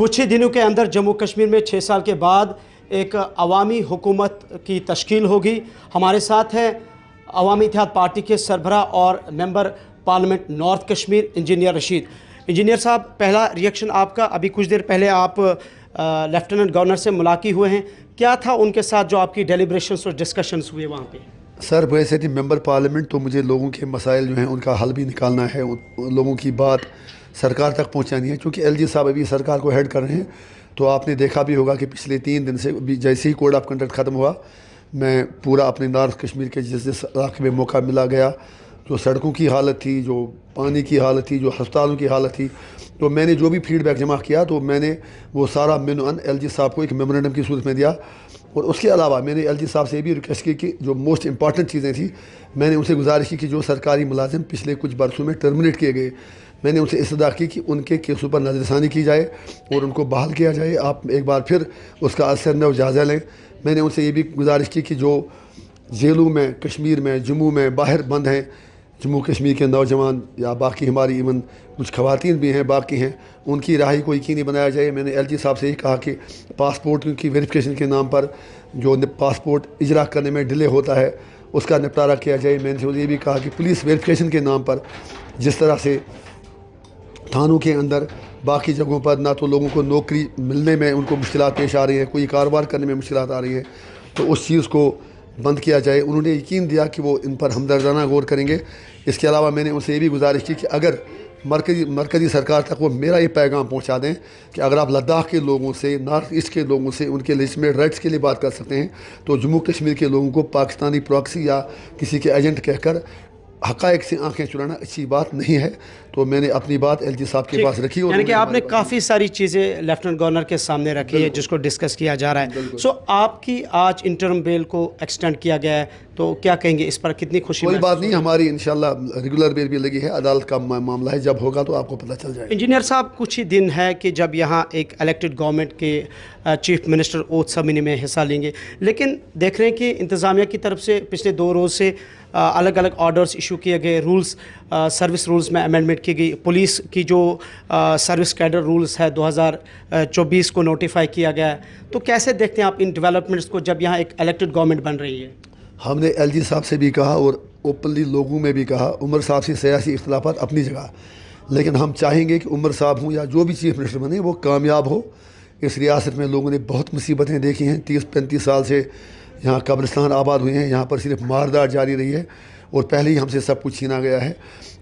कुछ ही दिनों के अंदर जम्मू कश्मीर में 6 साल के बाद एक अवामी हुकूमत की तश्कील होगी। हमारे साथ हैं अवामी इत्तेहाद पार्टी के सरबराह और member parliament north Kashmir engineer Rashid. Engineer साहब, पहला रिएक्शन आपका। अभी कुछ देर पहले आप लेफ्टिनेंट गवर्नर से मुलाकी हुए हैं, क्या था उनके साथ जो आपकी डेलिब्रेशंस और डिस्कशंस हुए वहाँ पे? सर, वैसे थी मेंबर पार्लियामेंट, तो मुझे लोगों के मसाइल जो हैं उनका हल भी निकालना है, उन लोगों की बात सरकार तक पहुंचानी है। क्योंकि एलजी साहब अभी सरकार को हेड कर रहे हैं, तो आपने देखा भी होगा कि पिछले 3 दिन से अभी जैसे ही कोड ऑफ कंडक्ट ख़त्म हुआ, मैं पूरा अपने नॉर्थ कश्मीर के जिस इलाके में मौका मिला गया, जो सड़कों की हालत थी, जो पानी की हालत थी, जो अस्पतालों की हालत थी, तो मैंने जो भी फीडबैक जमा किया तो मैंने वो सारा मेनू एलजी साहब को एक मेमोरेंडम की सूरत में दिया। और उसके अलावा मैंने एलजी साहब से भी रिक्वेस्ट की कि जो मोस्ट इंपॉर्टेंट चीज़ें थी, मैंने उनसे गुजारिश की कि जो सरकारी मुलाजिम पिछले कुछ बरसों में टर्मिनेट किए गए, मैंने उनसे इस्तदा की कि उनके केसों पर नज़रसानी की जाए और उनको बहाल किया जाए। आप एक बार फिर उसका असर न जायज़ा लें। मैंने उनसे ये भी गुजारिश की कि जो जेलों में, कश्मीर में, जम्मू में बाहर बंद हैं जम्मू कश्मीर के नौजवान या बाकी हमारी इवन कुछ ख़वातीन भी हैं बाकी हैं, उनकी रहाई को यकीनी बनाया जाए। मैंने एलजी साहब से ये कहा कि पासपोर्ट की वेरिफिकेशन के नाम पर जो पासपोर्ट इजरा करने में डिले होता है उसका निपटारा किया जाए। मैंने ये भी कहा कि पुलिस वेरिफिकेशन के नाम पर जिस तरह से थानों के अंदर बाकी जगहों पर ना तो लोगों को नौकरी मिलने में उनको मुश्किलात पेश आ रही हैं, कोई कारोबार करने में मुश्किलात आ रही हैं, तो उस चीज़ को बंद किया जाए। उन्होंने यकीन दिया कि वो इन पर हमदर्दाना गौर करेंगे। इसके अलावा मैंने उनसे ये भी गुजारिश की कि अगर मरकज़ी सरकार तक वो मेरा ये पैगाम पहुंचा दें कि अगर आप लद्दाख के लोगों से, नॉर्थ ईस्ट के लोगों से उनके लेजिटिमेट राइट्स के लिए बात कर सकते हैं, तो जम्मू कश्मीर के लोगों को पाकिस्तानी प्रॉक्सी या किसी के एजेंट कहकर हक़ाइक़ से आंखें चुराना अच्छी बात नहीं है। तो मैंने अपनी बात एलजी साहब के पास रखी। यानी कि आपने काफ़ी सारी चीज़ें लेफ्टिनेंट गवर्नर के सामने रखी है जिसको डिस्कस किया जा रहा है। सो आपकी आज इंटरम बेल को एक्सटेंड किया गया है, तो क्या कहेंगे इस पर? कितनी खुशी? कोई बात नहीं, हमारी इंशाल्लाह रेगुलर बेल भी लगी है, अदालत का मामला है, जब होगा तो आपको पता चल जाएगा। इंजीनियर साहब, कुछ ही दिन है कि जब यहाँ एक इलेक्टेड गवर्नमेंट के चीफ मिनिस्टर ओथ सेरेमनी में हिस्सा लेंगे, लेकिन देख रहे हैं कि इंतज़ामिया की तरफ से पिछले 2 रोज़ से अलग अलग ऑर्डर्स इशू किए गए, रूल्स सर्विस रूल्स में अमेंडमेंट की गई, पुलिस की जो सर्विस कैडर रूल्स है 2024 को नोटिफाई किया गया है। तो कैसे देखते हैं आप इन डेवलपमेंट्स को जब यहाँ एक इलेक्टेड गवर्नमेंट बन रही है? हमने एलजी साहब से भी कहा और ओपनली लोगों में भी कहा, उमर साहब से सियासी इख्तलाफात अपनी जगह, लेकिन हम चाहेंगे कि उमर साहब हों या जो भी चीफ मिनिस्टर बने वो कामयाब हो। इस रियासत में लोगों ने बहुत मुसीबतें देखी हैं, 30-35 साल से यहाँ कब्रिस्तान आबाद हुए हैं, यहाँ पर सिर्फ मारदार जारी रही है और पहले ही हमसे सब कुछ छीना गया है।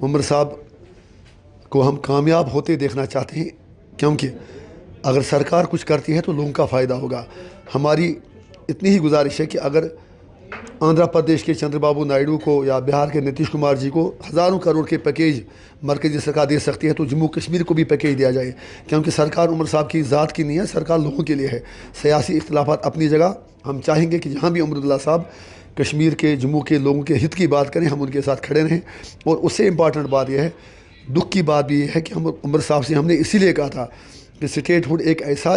उमर साहब को हम कामयाब होते देखना चाहते हैं, क्योंकि अगर सरकार कुछ करती है तो लोगों का फ़ायदा होगा। हमारी इतनी ही गुजारिश है कि अगर आंध्र प्रदेश के चंद्रबाबू नायडू को या बिहार के नीतीश कुमार जी को हज़ारों करोड़ के पैकेज मरकज़ी सरकार दे सकती है, तो जम्मू कश्मीर को भी पैकेज दिया जाए, क्योंकि सरकार उमर साहब की ज़ात की नहीं है, सरकार लोगों के लिए है। सियासी इख्तलाफात अपनी जगह, हम चाहेंगे कि जहाँ भी अमरुल्लाह साहब कश्मीर के, जम्मू के लोगों के हित की बात करें, हम उनके साथ खड़े रहें। और उससे इम्पॉर्टेंट बात यह है, दुख की बात भी ये है कि हम उमर साहब से हमने इसीलिए कहा था कि स्टेटहुड एक ऐसा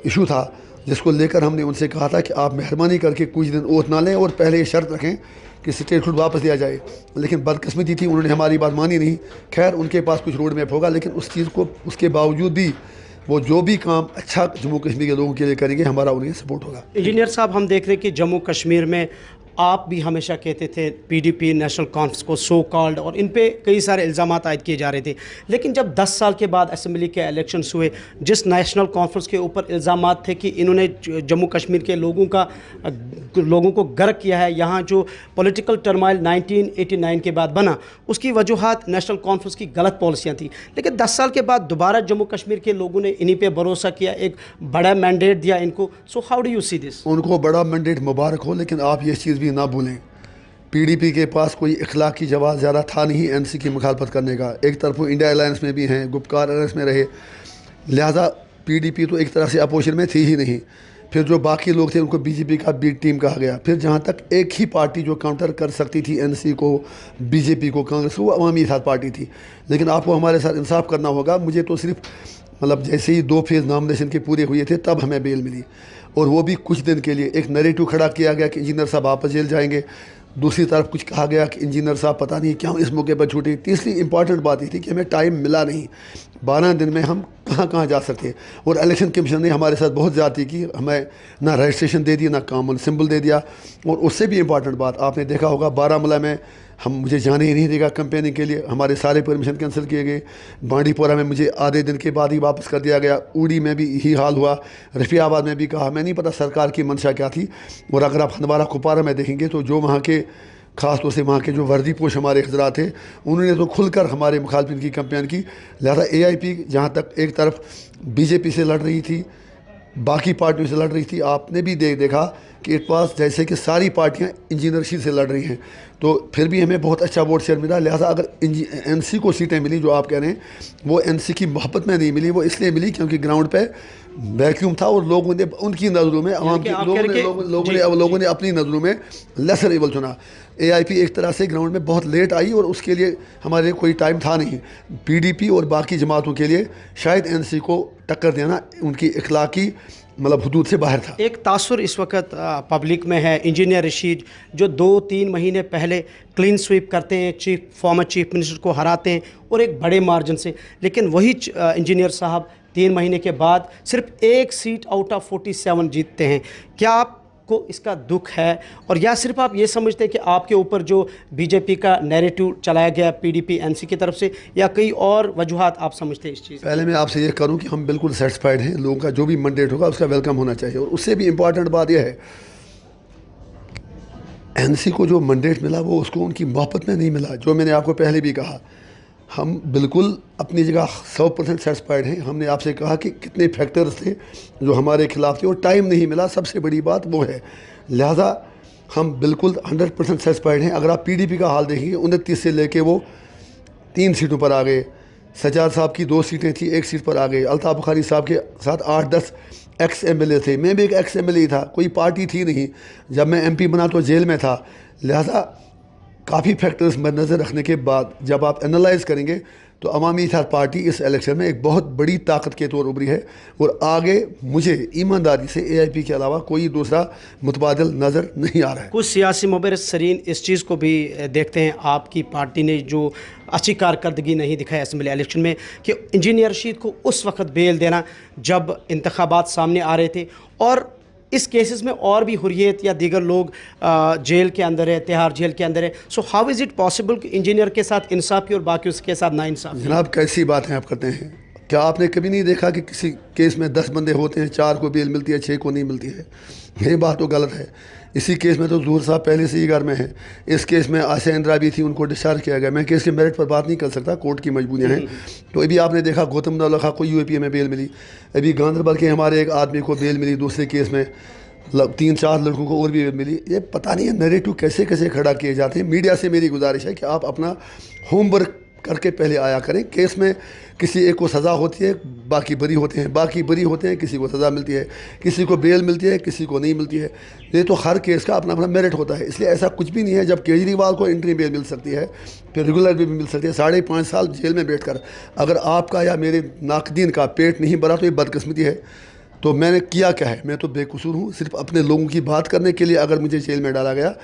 इशू था जिसको लेकर हमने उनसे कहा था कि आप मेहरबानी करके कुछ दिन ओथ ना लें और पहले ये शर्त रखें कि स्टेटहुड वापस दिया जाए। लेकिन बदकिस्मती थी, उन्होंने हमारी बात मानी नहीं। खैर, उनके पास कुछ रोड मैप होगा, लेकिन उस चीज़ को, उसके बावजूद भी वो जो भी काम अच्छा जम्मू कश्मीर के लोगों के लिए करेंगे, हमारा उन्हें सपोर्ट होगा। इंजीनियर साहब, हम देख रहे हैं कि जम्मू कश्मीर में आप भी हमेशा कहते थे पीडीपी नेशनल कॉन्फ्रेंस को सो कॉल्ड, और इन पे कई सारे इल्ज़ामात आयद किए जा रहे थे। लेकिन जब 10 साल के बाद असेंबली के इलेक्शंस हुए, जिस नेशनल कॉन्फ्रेंस के ऊपर इल्ज़ामात थे कि इन्होंने जम्मू कश्मीर के लोगों को गर्क किया है, यहाँ जो पॉलिटिकल टर्माइल 1989 के बाद बना, उसकी वजूहात नेशनल कॉन्फ्रेंस की गलत पॉलिसियाँ थी। लेकिन 10 साल के बाद दोबारा जम्मू कश्मीर के लोगों ने इन्हीं पर भरोसा किया, एक बड़ा मैंडेट दिया इनको। So how do you see this? उनको बड़ा मैंडेट मुबारक हो, लेकिन आप ये चीज़ भी ना भूलें, पीडीपी के पास कोई इखलाकी जवाब ज़्यादा था नहीं एनसी की मुखालफत करने का। एक तरफ वो इंडिया अलायंस में भी हैं, गुपकार अलायंस में रहे, लिहाजा पीडीपी तो एक तरह से अपोजिशन में थी ही नहीं। फिर जो बाकी लोग थे उनको बीजेपी का बी टीम कहा गया। फिर जहाँ तक एक ही पार्टी जो काउंटर कर सकती थी एनसी को, बीजेपी को, कांग्रेस को, वो अवामी इत्तेहाद पार्टी थी। लेकिन आपको हमारे साथ इंसाफ करना होगा, मुझे तो सिर्फ जैसे ही 2 फेज़ नॉमिनेशन के पूरे हुए थे तब हमें बेल मिली, और वो भी कुछ दिन के लिए। एक नैरेटिव खड़ा किया गया कि इंजीनियर साहब वापस जेल जाएंगे, दूसरी तरफ कुछ कहा गया कि इंजीनियर साहब पता नहीं क्यों इस मौके पर छूटे। तीसरी इंपॉर्टेंट बात ये थी कि हमें टाइम मिला नहीं। 12 दिन में हम कहाँ कहाँ जा सकते हैं। और इलेक्शन कमीशन ने हमारे साथ बहुत ज़्यादती की, हमें ना रजिस्ट्रेशन दे दिया, ना कॉमन सिंबल दे दिया। और उससे भी इम्पॉर्टेंट बात आपने देखा होगा, बारामूला में मुझे जाने ही नहीं देगा कैंपेनिंग के लिए, हमारे सारे परमिशन कैंसिल किए गए। बांडीपोरा में मुझे आधे दिन के बाद ही वापस कर दिया गया। उड़ी में भी यही हाल हुआ। रफ़ियाबाद में भी कहा, मैं नहीं पता सरकार की मंशा क्या थी। और अगर आप हंदवाड़ा कुपवारा में देखेंगे तो जो वहाँ के ख़ास तौर से वहाँ के जो वर्दी पोश हमारे हजरात थे, उन्होंने तो खुलकर हमारे मुखालफिन की कैंपेन की। लिहाजा AIP जहाँ तक एक तरफ BJP से लड़ रही थी, बाकी पार्टियों से लड़ रही थी, आपने भी देखा कि इट पास जैसे कि सारी पार्टियां इंजीनियर रशीद से लड़ रही हैं, तो फिर भी हमें बहुत अच्छा वोट शेयर मिला। लिहाजा अगर NC को सीटें मिली जो आप कह रहे हैं, वो NC की मोहब्बत में नहीं मिली, वो इसलिए मिली क्योंकि ग्राउंड पे वैक्यूम था और लोगों ने उनकी नज़रों में, आवाम की लोगों ने अपनी नज़रों में लेसर एबल चुना। AIP एक तरह से ग्राउंड में बहुत लेट आई और उसके लिए हमारे लिए कोई टाइम था नहीं। PDP और बाकी जमातों के लिए शायद NC को टक्कर देना उनकी इखलाकी मतलब हदूद से बाहर था। एक तासुर इस वक्त पब्लिक में है, इंजीनियर रशीद जो 2-3 महीने पहले क्लीन स्वीप करते हैं, फॉर्मर चीफ मिनिस्टर को हराते हैं और एक बड़े मार्जिन से, लेकिन वही इंजीनियर साहब 3 महीने के बाद सिर्फ 1 सीट आउट ऑफ 47 जीतते हैं। क्या आपको इसका दुख है, और या सिर्फ आप ये समझते हैं कि आपके ऊपर जो BJP का नैरेटिव चलाया गया PDP NC की तरफ से, या कई और वजूहात आप समझते हैं इस चीज़? पहले मैं आपसे ये करूं कि हम बिल्कुल सेटिस्फाइड हैं, लोगों का जो भी मैंडेट होगा उसका वेलकम होना चाहिए। और उससे भी इम्पॉर्टेंट बात यह है, NC को जो मैंडेट मिला वो उसको उनकी मोहब्बत में नहीं मिला। जो मैंने आपको पहले भी कहा, हम बिल्कुल अपनी जगह 100% सेटिस्फाइड हैं। हमने आपसे कहा कि कितने फैक्टर्स थे जो हमारे खिलाफ थे और टाइम नहीं मिला, सबसे बड़ी बात वो है। लिहाजा हम बिल्कुल 100% सेटिस्फाइड हैं। अगर आप PDP का हाल देखेंगे, 29 से लेके वो 3 सीटों पर आ गए। सज्जाद साहब की 2 सीटें थी, 1 सीट पर आ गए। अल्ताफ़ बुखारी साहब के साथ 8-10 एक्स MLA थे, मैं भी एक एक्स MLA था, कोई पार्टी थी नहीं। जब मैं MP बना तो जेल में था। लिहाजा काफ़ी फैक्टर्स मद्देनज़र रखने के बाद जब आप एनालाइज़ करेंगे तो अवामी इत्तेहाद पार्टी इस इलेक्शन में एक बहुत बड़ी ताकत के तौर उभरी है। और आगे मुझे ईमानदारी से AIP के अलावा कोई दूसरा मुतबादिल नज़र नहीं आ रहा है। कुछ सियासी मुबररिन इस चीज़ को भी देखते हैं, आपकी पार्टी ने जो अच्छी कारकर्दगी नहीं दिखाई असेंबली इलेक्शन में, कि इंजीनियर रशीद को उस वक्त बेल देना जब इंतखाबात सामने आ रहे थे, और इस केसेस में और भी हुर्रियत या दीगर लोग जेल के अंदर है, तिहाड़ जेल के अंदर है। So how is it possible कि इंजीनियर के साथ इंसाफ़ी और बाकी उसके साथ नाइंसाफ़ी? जनाब, कैसी बातें आप करते हैं? क्या आपने कभी नहीं देखा कि किसी केस में 10 बंदे होते हैं, 4 को बेल मिलती है, 6 को नहीं मिलती है? ये बात तो गलत है। इसी केस में तो ज़हूर साहब पहले से ही घर में हैं। इस केस में आसिया इंदिरा भी थी, उनको डिस्चार्ज किया गया। मैं केस के मेरिट पर बात नहीं कर सकता, कोर्ट की मजबूरियाँ हैं। तो अभी आपने देखा गौतम नवलखा को UAP में बेल मिली, अभी गांधरबल के हमारे एक आदमी को बेल मिली दूसरे केस में, 3-4 लड़कों को और भी बेल मिली। ये पता नहीं है नैरेटिव कैसे कैसे खड़ा किए जाते हैं। मीडिया से मेरी गुजारिश है कि आप अपना होमवर्क करके पहले आया करें। केस में किसी एक को सज़ा होती है, बाकी बरी होते हैं, बाकी बरी होते हैं, किसी को सज़ा मिलती है, किसी को बेल मिलती है, किसी को नहीं मिलती है। ये तो हर केस का अपना अपना मेरिट होता है। इसलिए ऐसा कुछ भी नहीं है। जब केजरीवाल को इंट्री बेल मिल सकती है, फिर रेगुलर भी मिल सकती है 5.5 साल जेल में बैठकर, अगर आपका या मेरे नाकदीन का पेट नहीं भरा तो ये बदकिस्मती है। तो मैंने किया क्या है? मैं तो बेकसूर हूँ। सिर्फ अपने लोगों की बात करने के लिए अगर मुझे जेल में डाला गया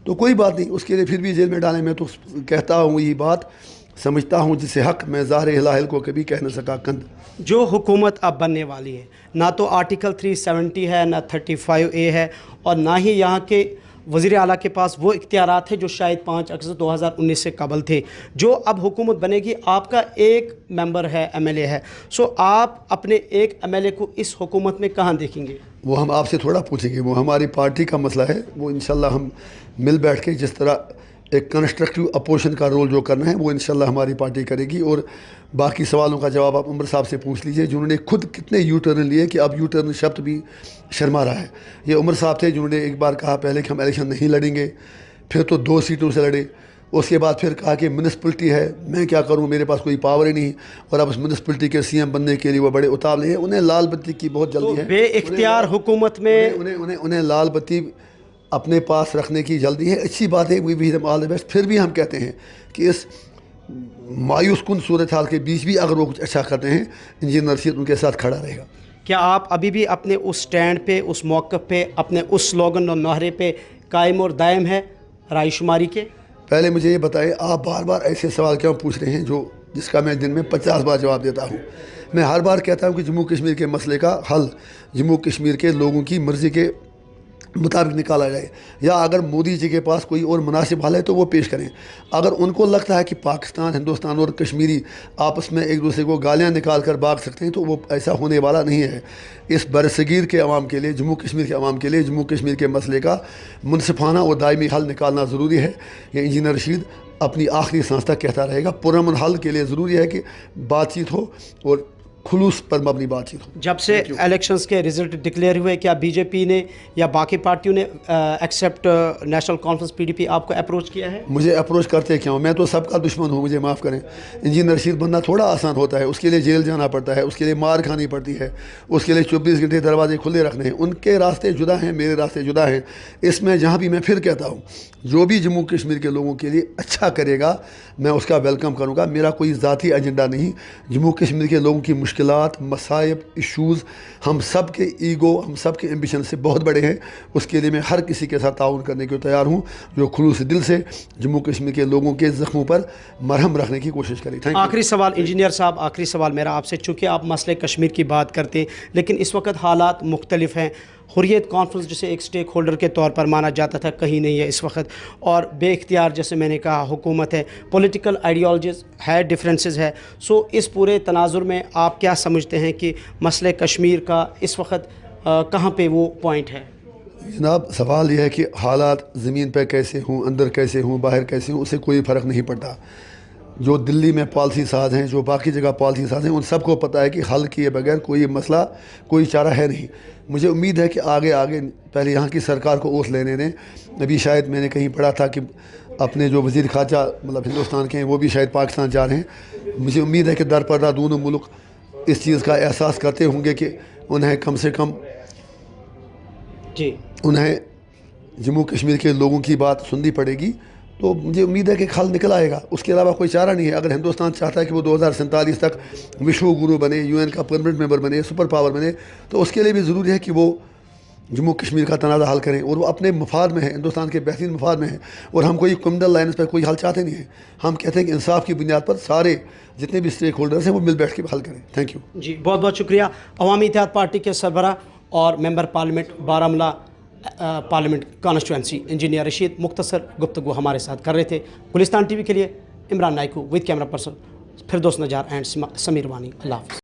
तो कोई बात नहीं, उसके लिए फिर भी जेल में डालें। मैं तो कहता हूँ यही बात, समझता हूँ जिसे हक मैं ज़ाहिर हिलाहिल को कभी कह न सका कंद। जो हुकूमत अब बनने वाली है, ना तो आर्टिकल 370 है, ना 35A है, और ना ही यहाँ के वज़ीर आला के पास वो इख्तियारात है जो शायद 5 अगस्त 2019 से कबल थे। जो अब हुकूमत बनेगी, आपका एक मेंबर है, MLA है, सो आप अपने एक MLA को इस हुकूमत में कहाँ देखेंगे? वो हम आपसे थोड़ा पूछेंगे, वो हमारी पार्टी का मसला है। वो इंशाल्लाह हम मिल बैठ के जिस तरह एक कंस्ट्रक्टिव अपोजिशन का रोल जो करना है वो इंशाल्लाह हमारी पार्टी करेगी। और बाकी सवालों का जवाब आप उमर साहब से पूछ लीजिए, जिन्होंने खुद कितने यू टर्न लिए कि अब यू टर्न शब्द भी शर्मा रहा है। ये उमर साहब थे जिन्होंने एक बार कहा पहले कि हम इलेक्शन नहीं लड़ेंगे, फिर तो 2 सीटों से लड़े, उसके बाद फिर कहा कि म्यूनसिपलिटी है, मैं क्या करूं, मेरे पास कोई पावर ही नहीं, और अब उस म्यूनसिपलिटी के CM बनने के लिए वो बड़े उतावले हैं। उन्हें लाल बत्ती की बहुत जल्दी है, बेइख्तियार हुकूमत में उन्हें लाल बत्ती अपने पास रखने की जल्दी है। अच्छी बात है, we wish them all the best. फिर भी हम कहते हैं कि इस मायूस कुन सूरत हाल के बीच भी अगर वो कुछ अच्छा करते हैं, इंजीनियर रशीद उनके साथ खड़ा रहेगा। क्या आप अभी भी अपने उस स्टैंड पे, उस मौक़िफ़ पे, अपने उस स्लोगन और नारे पे कायम और दायम है राय शुमारी के? पहले मुझे ये बताएं, आप बार बार ऐसे सवाल क्यों पूछ रहे हैं जो جس کا میں دن میں 50 بار جواب دیتا ہوں. میں ہر بار کہتا ہوں کہ جموں کشمیر کے مسئلے کا حل جموں کشمیر کے لوگوں کی مرضی کے مطابق نکالا جائے, یا اگر مودی جی کے پاس کوئی اور مناسب حل ہے تو وہ پیش کریں. اگر ان کو لگتا ہے کہ پاکستان, ہندوستان اور کشمیری آپس میں ایک دوسرے کو گالیاں نکال کر بھاگ سکتے ہیں تو وہ ایسا ہونے والا نہیں ہے. اس برصغیر کے عوام کے لیے, جموں کشمیر کے عوام کے لیے جموں کشمیر کے مسئلے کا منصفانہ اور دائمی حل نکالنا ضروری ہے. یہ انجینئر رشید اپنی آخری سانس تک کہتا رہے گا. پرامن حل کے لیے ضروری ہے کہ بات چیت ہو اور خلوص پر مبنی بات چیت ہو. جب سے الیکشنز کے رزلٹ ڈکلیئر ہوئے, کیا بی جے پی نے یا باقی پارٹیوں نے accept national conference P D P آپ کو اپروچ کیا ہے؟ مجھے اپروچ کرتے کیوں؟ میں تو سب کا دشمن ہوں, مجھے معاف کریں. انجینئر رشید بننا تھوڑا آسان ہوتا ہے, اس کے لیے جیل جانا پڑتا ہے, اس کے لیے مار کھانی پڑتی ہے, اس کے لیے 24 گھنٹے دروازے کھلے رکھنے ہیں. ان کے راستے جدا ہیں, میرے راستے جدا ہیں. اس میں جہاں بھی میں پھر کہتا ہوں, جو بھی جموں کشمیر کے لوگوں کے لیے اچھا کرے گا میں اس کا ویلکم کروں گا. میرا کوئی ذاتی ایجنڈا نہیں. جموں کشمیر کے لوگوں کی مشکلات, مصائب, ایشوز ہم سب کے ایگو, ہم سب کے ایمبیشن سے بہت بڑے ہیں. اس کے لیے میں ہر کسی کے ساتھ تعاون کرنے کو تیار ہوں جو خلوص دل سے جموں کشمیر کے لوگوں کے زخموں پر مرہم رکھنے کی کوشش کرے. آخری سوال انجینئر صاحب, آخری سوال میرا آپ سے, چونکہ آپ مسئلے کشمیر کی بات کرتے ہیں لیکن اس وقت حالات مختلف ہیں. حریت کانفرنس جسے ایک سٹیک ہولڈر کے طور پر مانا جاتا تھا کہیں نہیں ہے اس وقت, اور بے اختیار جیسے میں نے کہا حکومت ہے. پولیٹیکل آئیڈیالوجیز ہے, ڈفرینسز ہے. سو اس پورے تناظر میں آپ کیا سمجھتے ہیں کہ مسئلے کشمیر کا اس وقت کہاں پہ وہ پوائنٹ ہے؟ جناب, سوال یہ ہے کہ حالات زمین پہ کیسے ہوں, اندر کیسے ہوں, باہر کیسے ہوں, اس سے کوئی فرق نہیں پڑتا. جو دلی میں پالیسی ساز ہیں, جو باقی جگہ پالیسی ساز ہیں, ان سب کو پتہ ہے کہ حل کیے بغیر کوئی مسئلہ, کوئی چارہ ہے نہیں. مجھے امید ہے کہ آگے پہلے یہاں کی سرکار کو اوت لینے دیں. ابھی شاید میں نے کہیں پڑھا تھا کہ اپنے جو وزیر خارجہ مطلب ہندوستان کے ہیں وہ بھی شاید پاکستان جا رہے ہیں. مجھے امید ہے کہ در پردہ دونوں ملک اس چیز کا احساس کرتے ہوں گے کہ انہیں کم سے کم انہیں جموں کشمیر کے لوگوں کی بات سننی پڑے گی. تو مجھے امید ہے کہ حل نکل آئے گا. اس کے علاوہ کوئی چارہ نہیں ہے. اگر ہندوستان چاہتا ہے کہ وہ 2047 تک وشو گرو بنے, یو این کا پرمننٹ ممبر بنے, سپر پاور بنے, تو اس کے لیے بھی ضروری ہے کہ وہ جموں کشمیر کا تنازع حل کریں, اور وہ اپنے مفاد میں ہے, ہندوستان کے بہترین مفاد میں ہے. اور ہم کوئی کمیونل لائنز پر کوئی حل چاہتے نہیں ہیں. ہم کہتے ہیں کہ انصاف کی بنیاد پر سارے جتنے بھی اسٹیک ہولڈرز ہیں وہ مل بیٹھ کے حل کریں. Thank you. جی بہت بہت شکریہ. عوامی اتحاد پارٹی کے سربراہ اور member parliament Baramulla parliament constituency engineer Rashid مختصر گفتگو ہمارے ساتھ کر رہے تھے. گلستان ٹی وی کے لیے Imran Naikoo with camera person Firdous Najjar and Sameer وانی. اللہ حافظ.